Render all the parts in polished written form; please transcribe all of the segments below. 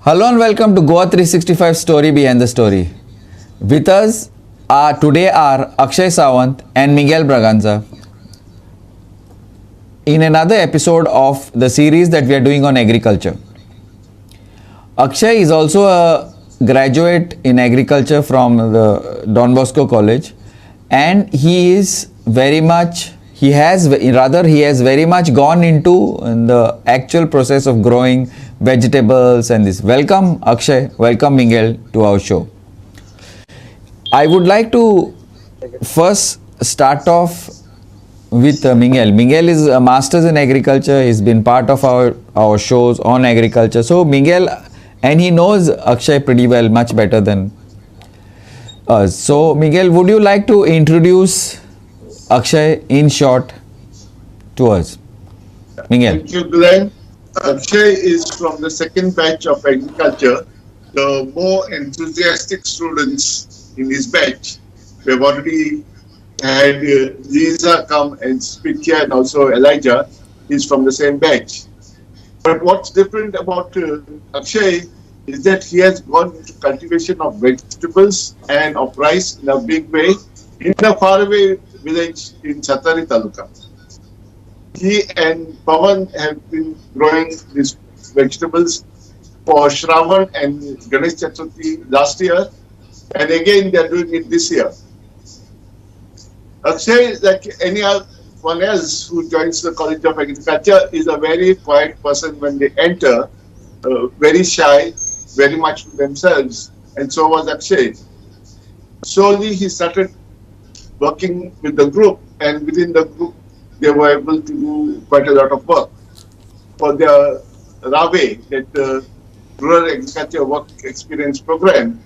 Hello and welcome to Goa 365 Story Behind the Story. With us today are Akshay Sawant and Miguel Braganza in another episode of the series that we are doing on agriculture. Akshay is also a graduate in agriculture from the Don Bosco College, and he has very much gone into the actual process of growing vegetables and this. Welcome Akshay, welcome Miguel to our show. I would like to first start off with Miguel. Miguel is a master's in agriculture. He's been part of our shows on agriculture. So Miguel, and he knows Akshay pretty well, much better than us. So Miguel, would you like to introduce Akshay in short to us? Miguel. Thank you, Glenn. Akshay is from the second batch of agriculture. The more enthusiastic students in his batch, we have already had Lisa come and speak here, and also Elijah is from the same batch. But what's different about Akshay is that he has gone into cultivation of vegetables and of rice in a big way in a faraway village in Chatari Taluka. He and Pawan have been growing these vegetables for Shravan and Ganesh Chaturthi last year, and again they are doing it this year. Akshay, like anyone else who joins the College of Agriculture, is a very quiet person when they enter, very shy, very much to themselves, and so was Akshay. Slowly he started working with the group, and within the group they were able to do quite a lot of work. For their RAVE, that Rural Agriculture Work Experience Program,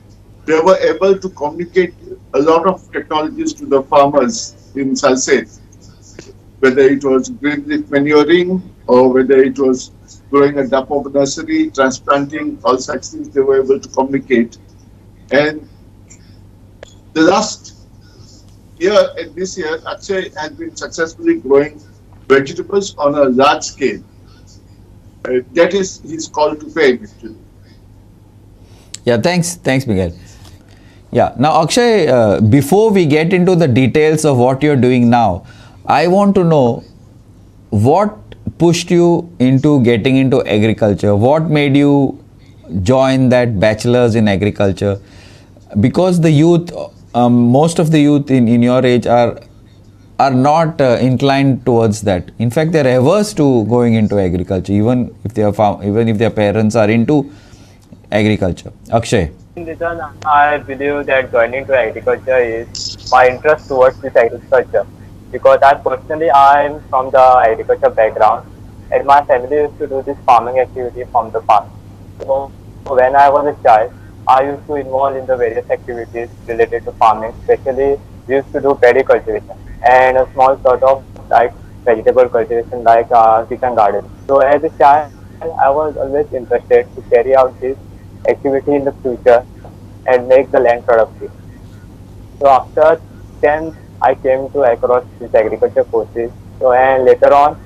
they were able to communicate a lot of technologies to the farmers in Salsette, whether it was green leaf manuring or whether it was growing a dapo nursery, transplanting, all such things they were able to communicate. And the last year and this year, Akshay has been successfully growing vegetables on a large scale. That is his call to fame, actually. Yeah, thanks Miguel. Yeah, now Akshay, before we get into the details of what you're doing now, I want to know what pushed you into getting into agriculture. What made you join that bachelor's in agriculture? Because the youth, most of the youth in your age are not inclined towards that. In fact, they're averse to going into agriculture, even if their parents are into agriculture. Akshay. In return, I believe that joining to agriculture is my interest towards this agriculture, because I'm from the agriculture background, and my family used to do this farming activity from the past. So when I was a child, I used to involve in the various activities related to farming. Especially, we used to do paddy cultivation and a small sort of like vegetable cultivation, like kitchen garden. So as a child, I was always interested to carry out this activity in the future and make the land productive. So after 10th, I came to across these agriculture courses. So and later on,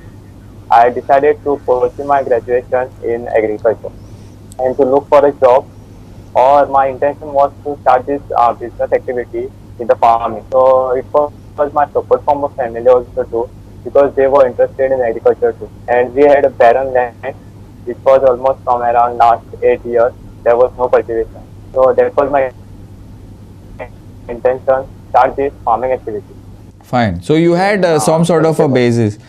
I decided to pursue my graduation in agriculture and to look for a job. Or my intention was to start this business activity in the farming. So it was my support from my family also too, because they were interested in agriculture too. And we had a barren land, which was almost from around last 8 years. There was no cultivation. So that was my intention to start this farming activity. Fine. So you had some sort of a basis.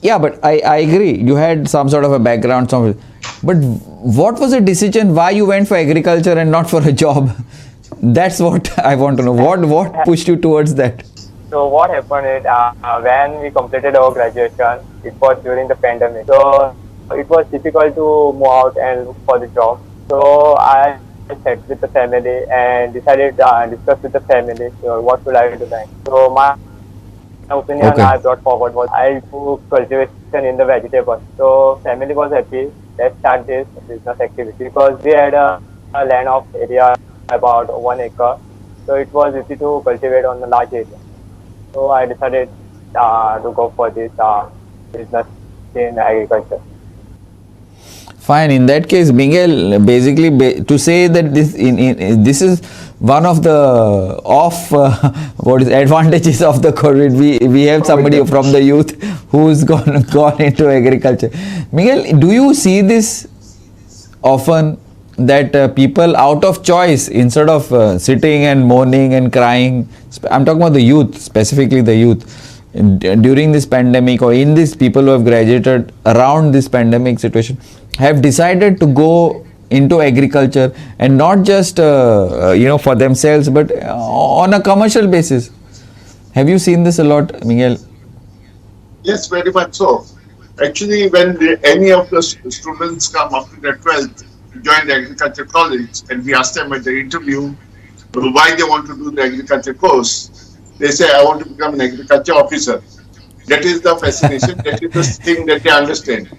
Yeah, but I agree. You had some sort of a background. But what was the decision why you went for agriculture and not for a job? That's what I want to know. What pushed you towards that? So what happened is when we completed our graduation, it was during the pandemic. So it was difficult to move out and look for the job. So I sat with the family and decided to discuss with the family what should I do next. So my opinion I brought forward was I do cultivation in the vegetables. So family was happy. Let's start this business activity, because we had a land of area about 1 acre. So it was easy to cultivate on a large area. So I decided to go for this business in agriculture. Fine. In that case, Miguel, basically to say that this is one of the off what is advantages of the COVID. We have somebody from the youth who's gone into agriculture. Miguel, do you see this often, that people out of choice, instead of sitting and moaning and crying, I'm talking about the youth, specifically the youth, during this pandemic, or in this, people who have graduated around this pandemic situation, have decided to go into agriculture, and not just for themselves, but on a commercial basis. Have you seen this a lot, Miguel? Yes, very much so. Actually, when any of the students come after their 12th to join the agriculture college, and we ask them at the interview why they want to do the agriculture course, they say, I want to become an agriculture officer. That is the fascination, that is the thing that they understand.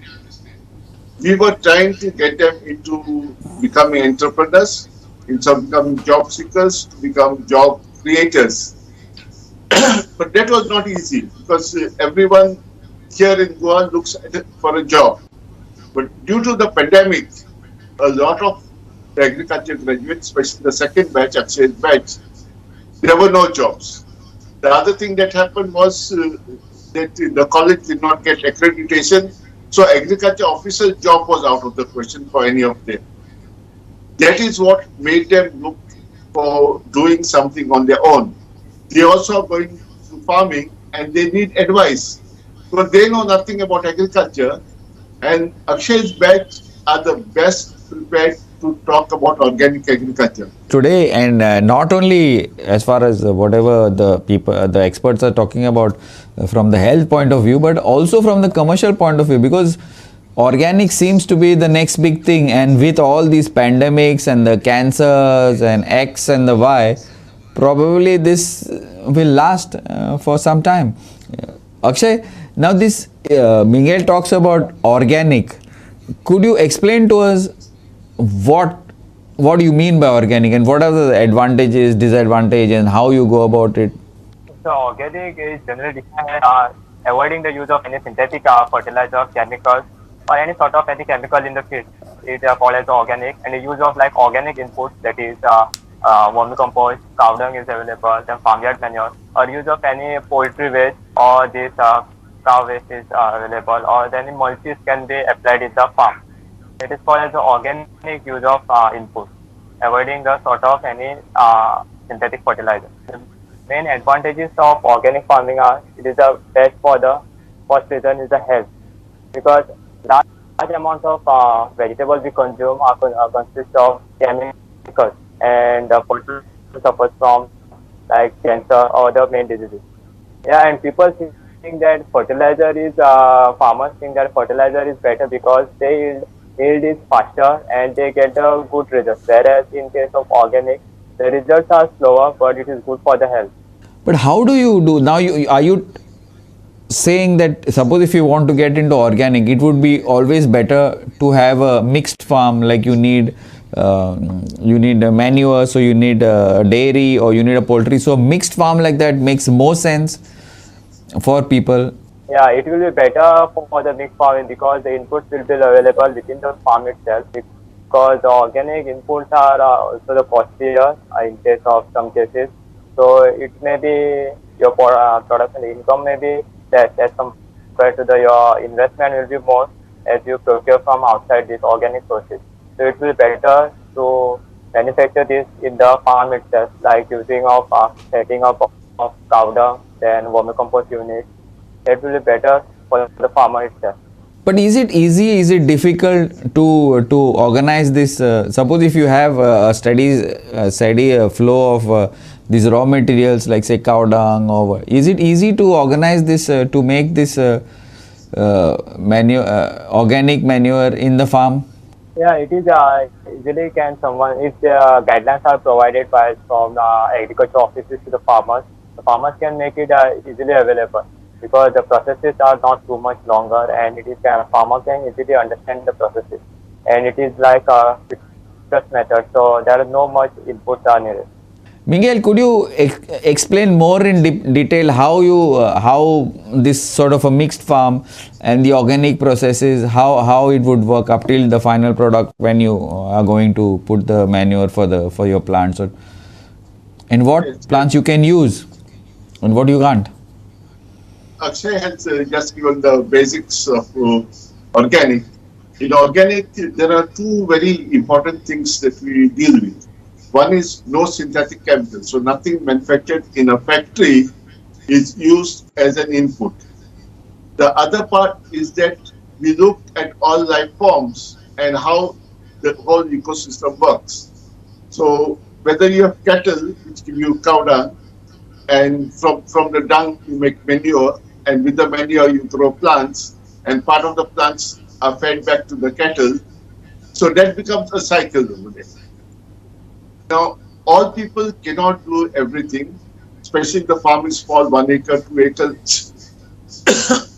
We were trying to get them into becoming entrepreneurs, into becoming job seekers, to become job creators. But that was not easy, because everyone here in Goa looks for a job. But due to the pandemic, a lot of the agriculture graduates, especially the second batch, Akshay's batch, there were no jobs. The other thing that happened was that the college did not get accreditation, so agriculture officer's job was out of the question for any of them. That is what made them look for doing something on their own. They also are going to farming, and they need advice, because they know nothing about agriculture, and Akshay's batch are the best prepared to talk about organic agriculture. Today, and not only as far as whatever the people, the experts are talking about from the health point of view, but also from the commercial point of view, because organic seems to be the next big thing, and with all these pandemics and the cancers and X and the Y, probably this will last for some time. Akshay, now this Miguel talks about organic. Could you explain to us what do you mean by organic, and what are the advantages, disadvantages, and how you go about it? So organic is generally defined avoiding the use of any synthetic fertilizer, chemicals, or any sort of any chemical in the field. It is called as organic, and the use of like organic inputs, that is vermicompost, cow dung is available, then farmyard manure, or use of any poultry waste, or this cow waste is available, or then mulches can be applied in the farm. It is called as the organic use of input, avoiding the sort of any synthetic fertilizer. The main advantages of organic farming are, it is the best for the first reason is the health, because large amount of vegetables we consume consist of chemicals, and the person suffers from like cancer or the main diseases. Yeah, and people think that fertilizer is farmers think that fertilizer is better because they yield is faster and they get a good results. Whereas in case of organic, the results are slower, but it is good for the health. But how do you do now? Are you saying that, suppose if you want to get into organic, it would be always better to have a mixed farm, like you need a manure, so you need a dairy, or you need a poultry, so a mixed farm like that makes more sense for people? Yeah, it will be better for the mixed farming because the inputs will be available within the farm itself, because the organic inputs are also the costlier in case of some cases. So it may be your production income may be less as compared to your investment will be more as you procure from outside this organic sources. So it will be better to manufacture this in the farm itself, like using of setting up of cow dung, then vermicompost unit. It will be better for the farmer itself. But is it easy? Is it difficult to organize this? Suppose if you have a steady flow of these raw materials, like say cow dung, or is it easy to organize this to make this organic manure in the farm? Yeah, it is easily can someone if the guidelines are provided by from agriculture offices to the farmers can make it easily available, because the processes are not too much longer, and it is farmer can easily understand the processes, and it is like a fixed method, so there is no much inputs are needed. Miguel, could you explain more in detail how this sort of a mixed farm and the organic processes, how it would work up till the final product when you are going to put the manure for your plants, or and what Yes. plants you can use and what you can't? Akshay has just given the basics of organic. In organic, there are two very important things that we deal with. One is no synthetic chemicals, so nothing manufactured in a factory is used as an input. The other part is that we look at all life forms and how the whole ecosystem works. So whether you have cattle, which give you cow dung, and from the dung you make manure, and with the manure you grow plants, and part of the plants are fed back to the cattle. So that becomes a cycle over there. Now, all people cannot do everything, especially if the farm is small, 1 acre, 2 acres.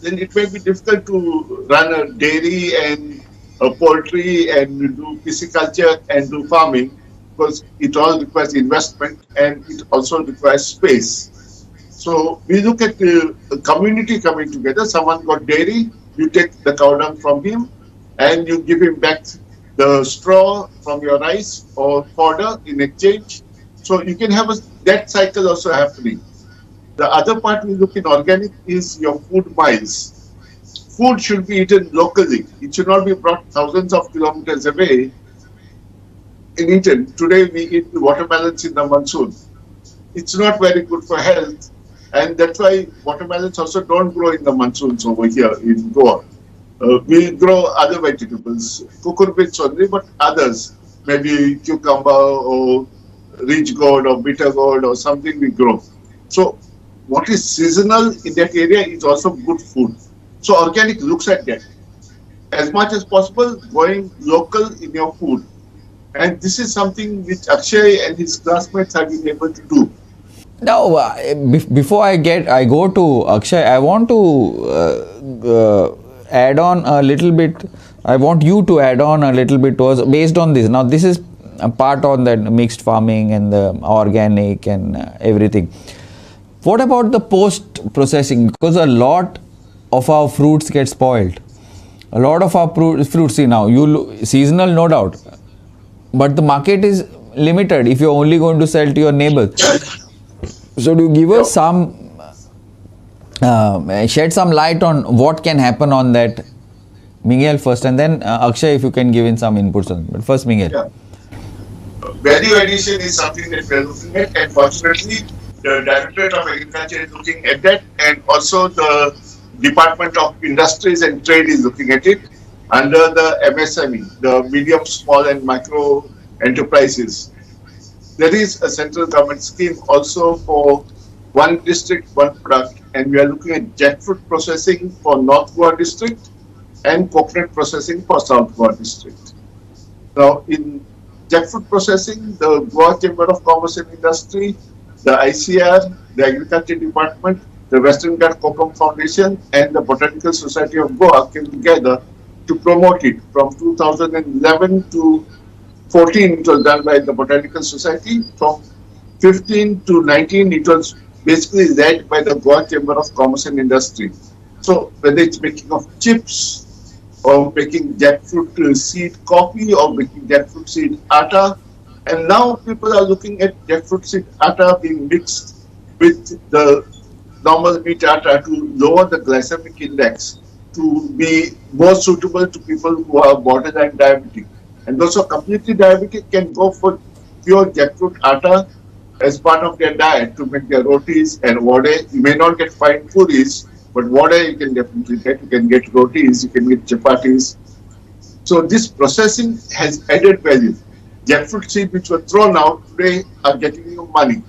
Then it may be difficult to run a dairy and a poultry and do pisciculture and do farming, because it all requires investment and it also requires space. So we look at the community coming together. Someone got dairy, you take the cow dung from him and you give him back the straw from your rice or fodder in exchange. So you can have that cycle also happening. The other part we look in organic is your food miles. Food should be eaten locally. It should not be brought thousands of kilometers away and eaten. Today we eat watermelons in the monsoon. It's not very good for health, and that's why watermelons also don't grow in the monsoons over here in Goa. We grow other vegetables, cucurbits only, but others, maybe cucumber or ridge gourd or bitter gourd or something we grow. So what is seasonal in that area is also good food. So organic looks at that. As much as possible, going local in your food. And this is something which Akshay and his classmates have been able to do. Now, before I go to Akshay, I want to add on a little bit. I want you to add on a little bit to us based on this. Now, this is a part on that mixed farming and the organic and everything. What about the post processing? Because a lot of our fruits get spoiled. A lot of our fruits, see now, seasonal, no doubt, but the market is limited if you're only going to sell to your neighbors. So, do you give us shed some light on what can happen on that? Miguel first, and then Akshay, if you can give in some inputs on. But first, Miguel. Yeah. Value addition is something that we are looking at, and fortunately, the Directorate of Agriculture is looking at that, and also the Department of Industries and Trade is looking at it under the MSME, the medium, small, and micro enterprises. There is a central government scheme also for one district, one product, and we are looking at jackfruit processing for North Goa district and coconut processing for South Goa district. Now, in jackfruit processing, the Goa Chamber of Commerce and Industry, the ICR, the Agriculture Department, the Western Ghat Kokum Foundation, and the Botanical Society of Goa came together to promote it. From 2011 to 14, it was done by the Botanical Society. From 15 to 19, it was basically led by the Goa Chamber of Commerce and Industry. So whether it's making of chips or making jackfruit seed coffee or making jackfruit seed atta, and now people are looking at jackfruit seed atta being mixed with the normal wheat atta to lower the glycemic index to be more suitable to people who are borderline diabetic. And those who are completely diabetic can go for pure jackfruit atta as part of their diet to make their rotis and vade. You may not get fine puris, but vade you can definitely get. You can get rotis, you can get chapatis. So this processing has added value. Jackfruit seed which were thrown out today are getting you money.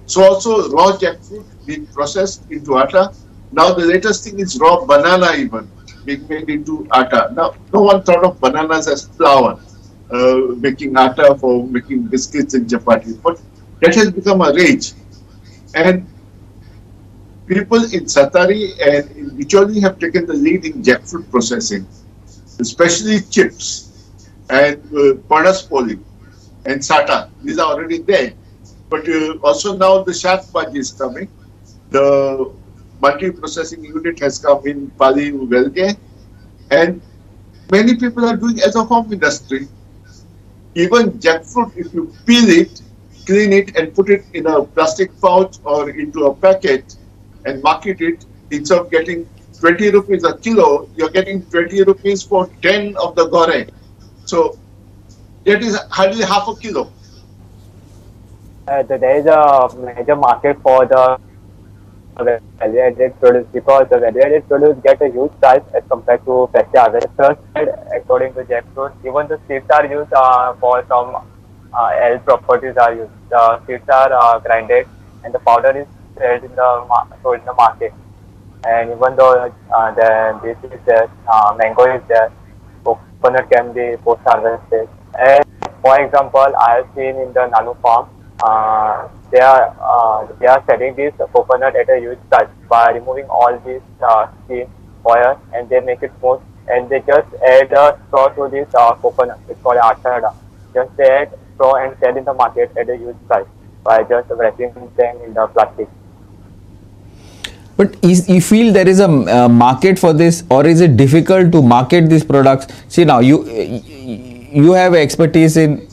So also raw jackfruit being processed into atta. Now the latest thing is raw banana even being made into atta. Now no one thought of bananas as flour, making atta for making biscuits and chapatis, but that has become a rage. And people in Satari and in Bicholi have taken the lead in jackfruit processing, especially chips and panaspoli and sata. These are already there. But also now the Shakbaji is coming. The multi-processing unit has come in Pali Velge, and many people are doing as a home industry. Even jackfruit, if you peel it, clean it, and put it in a plastic pouch or into a packet and market it, instead of getting 20 rupees a kilo, you're getting 20 rupees for 10 of the gore. So that is hardly half a kilo. There is a major market for the value-added produce because the value-added produce get a huge price as compared to fresh harvesters. According to jackfruit, even the seeds are used for some health properties are used. The seeds are grinded and the powder is sold sold in the market. And even though this is there, mango is there, coconut can be post harvested. And for example, I have seen in the Nanu farm, they are selling this coconut at a huge price by removing all these skin oil and they make it smooth and they just add a straw to this coconut. It's called achara. Just they add straw and sell in the market at a huge price by just wrapping them in the plastic. But you feel there is a market for this, or is it difficult to market these products? See, now you have expertise in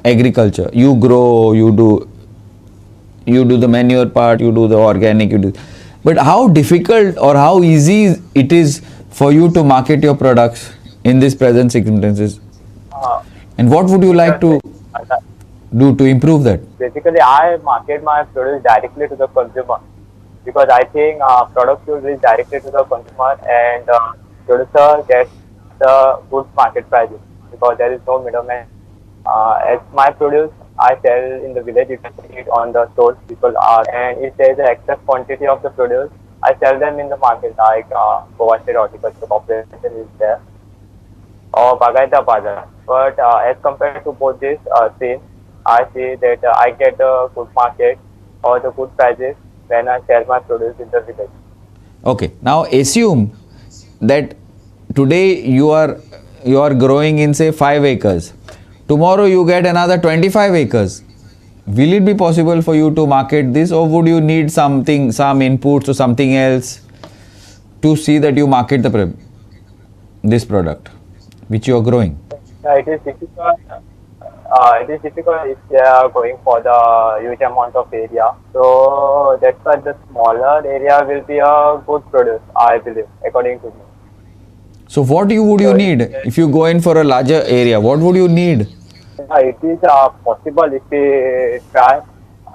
agriculture. You grow, you do the manure part, you do the organic, you do. But how difficult or how easy it is for you to market your products in this present circumstances? And what would you like to do to improve that? Basically, I market my produce directly to the consumer because I think products should reach directly to the consumer and producer gets the good market prices because there is no middleman. As my produce, I sell in the village, you can see it on the stores people are, and if there is an excess quantity of the produce, I sell them in the market like Goa State Horticulture Corporation is there or Bagaita Bazaar. But as compared to both these scenes, I see that I get a good market or the good prices when I sell my produce in the village. Okay, now assume that today you are growing in say 5 acres. Tomorrow you get another 25 acres. Will it be possible for you to market this, or would you need some inputs or something else to see that you market this product which you are growing? It is difficult. It is difficult if they are going for the huge amount of area. So that's why the smaller area will be a good produce, I believe, according to me. So what would you need if you go in for a larger area? What would you need? It is possible if we try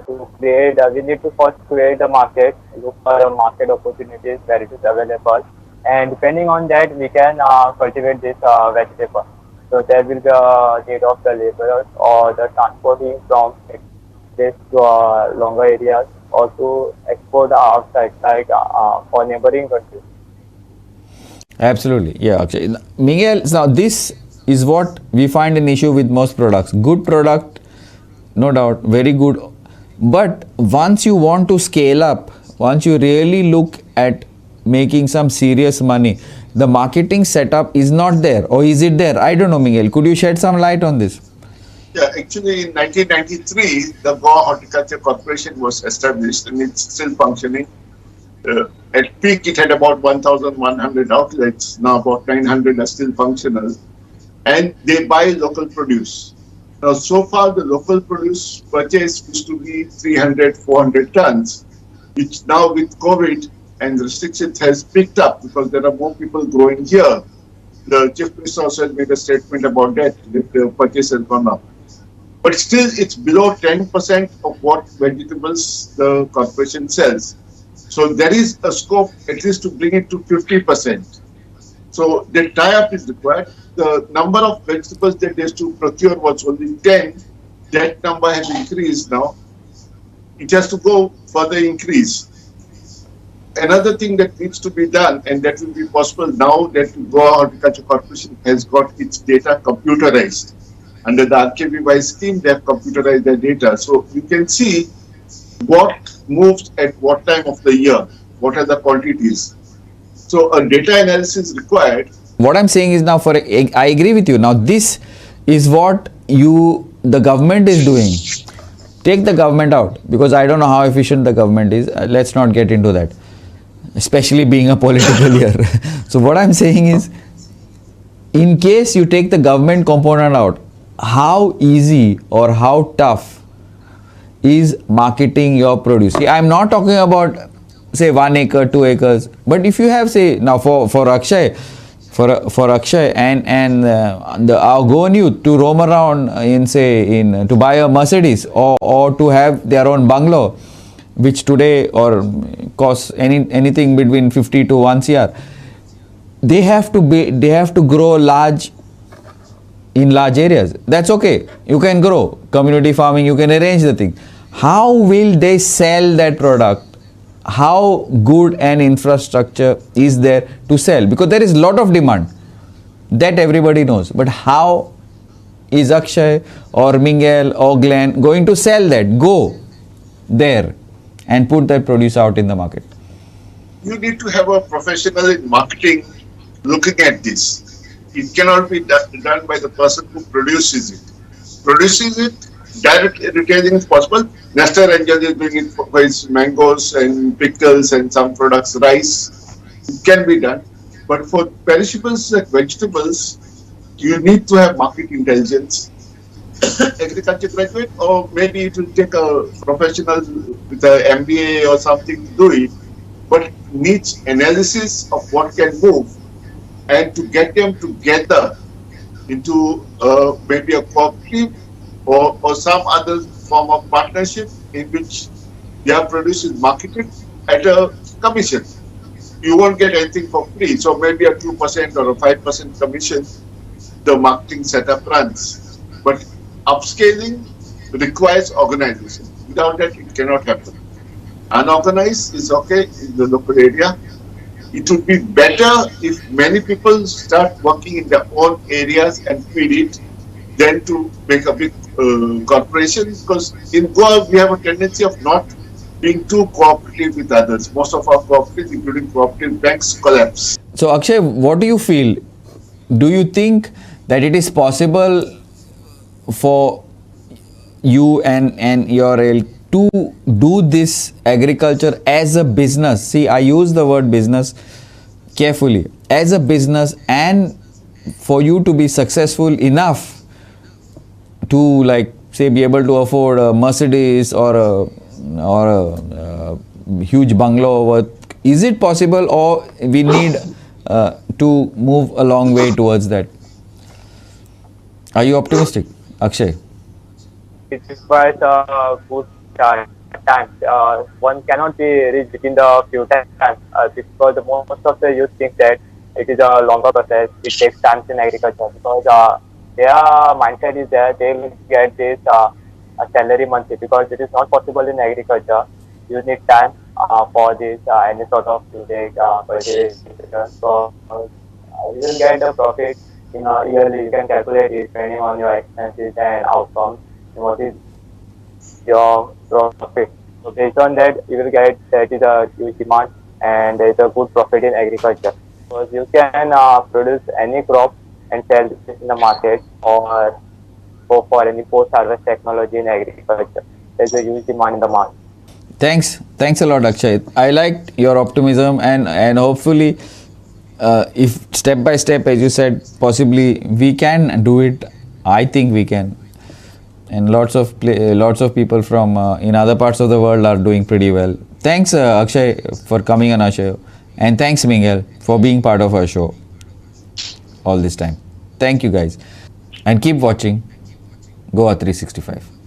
to create. We need to first create the market, look for market opportunities where it is available, and depending on that, we can cultivate this vegetable. So there will be a need of the laborers or the transporting from this to longer areas or to export outside, like for neighboring countries. Absolutely, yeah. Okay. Miguel, now this is what we find an issue with most products. Good product, no doubt, very good. But once you want to scale up, once you really look at making some serious money, the marketing setup is not there, or is it there? I don't know, Miguel. Could you shed some light on this? Yeah, actually in 1993, the Goa Horticulture Corporation was established and it's still functioning. At peak, it had about 1,100 outlets. Now about 900 are still functional. And they buy local produce. Now, so far, the local produce purchase used to be 300, 400 tons, which now with COVID and restrictions has picked up because there are more people growing here. The Chief Minister also has made a statement about that the purchase has gone up. But still, it's below 10% of what vegetables the corporation sells. So there is a scope at least to bring it to 50%. So the tie-up is required. The number of vegetables that they used to procure was only 10. That number has increased now. It has to go further increase. Another thing that needs to be done, and that will be possible now that Goa Horticulture Corporation has got its data computerized. Under the RKVY scheme, they have computerized their data. So you can see what moves at what time of the year, what are the quantities. So a data analysis required. What I'm saying is now I agree with you. Now this is what the government is doing. take the government out, because I don't know how efficient the government is. Let's not get into that, especially being a political year. So what I'm saying is, in case you take the government component out, how easy or how tough is marketing your produce? See, I'm not talking about say 1 acre, 2 acres, but if you have, say, now for Akshay, for Akshay and our Goan youth to roam around to buy a Mercedes or to have their own bungalow, which today or costs anything between 50 to 1 CR, they have to grow large in large areas. That's okay. You can grow community farming. You can arrange the thing. How will they sell that product? How good an infrastructure is there to sell? Because there is a lot of demand that everybody knows. But how is Akshay or Mingal or Glenn going to sell that? Go there and put that produce out in the market. You need to have a professional in marketing looking at this. It cannot be done by the person who produces it. Produces it, direct retailing is possible. Nestor Angel is doing it for his mangoes and pickles and some products, rice. It can be done. But for perishables like vegetables, you need to have market intelligence. Agriculture graduate, or maybe it will take a professional with an MBA or something to do it. But it needs analysis of what can move and to get them together into maybe a cooperative or some other form of partnership in which their produce is marketed at a commission. You won't get anything for free, so maybe a 2% or a 5% commission the marketing setup runs. But upscaling requires organization. Without that, it cannot happen. Unorganized is okay in the local area. It would be better if many people start working in their own areas and feed it than to make a big corporation, because in Goa we have a tendency of not being too cooperative with others. Most of our cooperatives, including cooperative banks, collapse. So Akshay, what do you feel? Do you think that it is possible for you and your L to do this agriculture as a business? See, I use the word business carefully. As a business, and for you to be successful enough to, like, say, be able to afford a Mercedes or a huge bungalow worth, is it possible, or we need to move a long way towards that? Are you optimistic, Akshay? It requires a good time. One cannot be reached within the few times because most of the youth think that it is a longer process. It takes time in agriculture because their mindset is that they will get this a salary monthly, because it is not possible in agriculture. You need time for this any sort of purchase. So you will get the profit in a yearly. You can calculate it depending on your expenses and outcomes. What is your profit? So based on that, you will get that is a huge demand and there is a good profit in agriculture. Because you can produce any crop and sell this in the market, or go for any post-harvest technology in agriculture. There is a huge demand in the market. Thanks a lot, Akshay. I liked your optimism, and hopefully, if step by step, as you said, possibly we can do it. I think we can, and lots of people from in other parts of the world are doing pretty well. Thanks, Akshay, for coming on our show, and thanks, Mingal, for being part of our show all this time. Thank you, guys, and keep watching Goa 365.